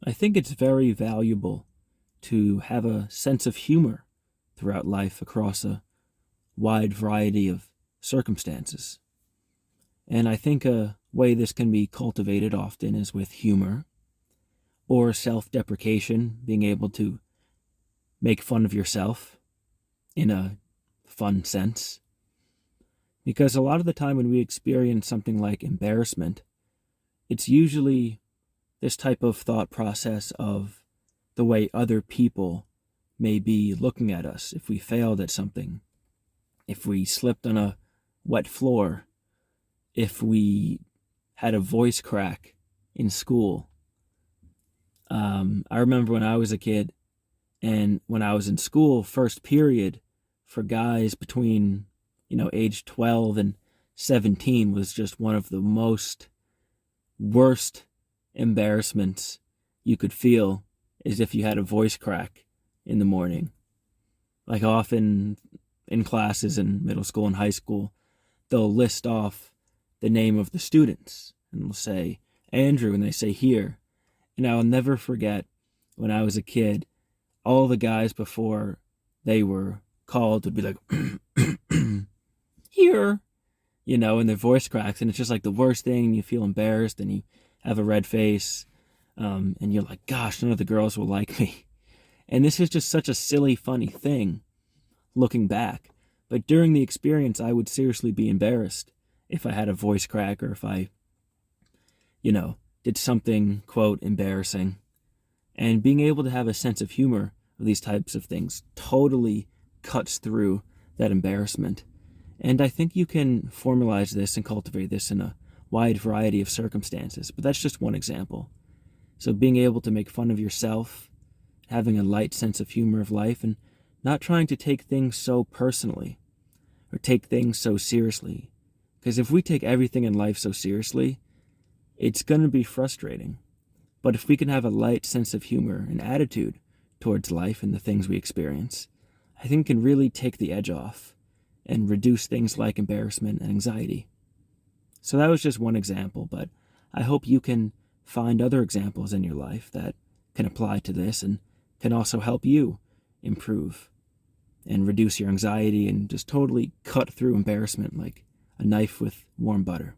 I think it's very valuable to have a sense of humor throughout life across a wide variety of circumstances. And I think a way this can be cultivated often is with humor or self deprecation, being able to make fun of yourself in a fun sense. Because a lot of the time when we experience something like embarrassment, it's usually this type of thought process of the way other people may be looking at us if we failed at something, if we slipped on a wet floor, if we had a voice crack in school. I remember when I was a kid and when I was in school, first period for guys between, age 12 and 17 was just one of the most worst embarrassments you could feel, is if you had a voice crack in the morning. Like often in classes in middle school and high school, they'll list off the name of the students and they'll say Andrew and they say here. And I'll never forget when I was a kid, all the guys before they were called would be like here, and their voice cracks, and it's just like the worst thing, and you feel embarrassed and you have a red face, and you're like, gosh, none of the girls will like me. And this is just such a silly, funny thing looking back. But during the experience, I would seriously be embarrassed if I had a voice crack or if I, did something, quote, embarrassing. And being able to have a sense of humor of these types of things totally cuts through that embarrassment. And I think you can formalize this and cultivate this in a wide variety of circumstances, but that's just one example. So being able to make fun of yourself, having a light sense of humor of life, and not trying to take things so personally or take things so seriously. Because if we take everything in life so seriously, it's going to be frustrating. But if we can have a light sense of humor and attitude towards life and the things we experience, I think it can really take the edge off and reduce things like embarrassment and anxiety. So that was just one example, but I hope you can find other examples in your life that can apply to this and can also help you improve and reduce your anxiety and just totally cut through embarrassment like a knife with warm butter.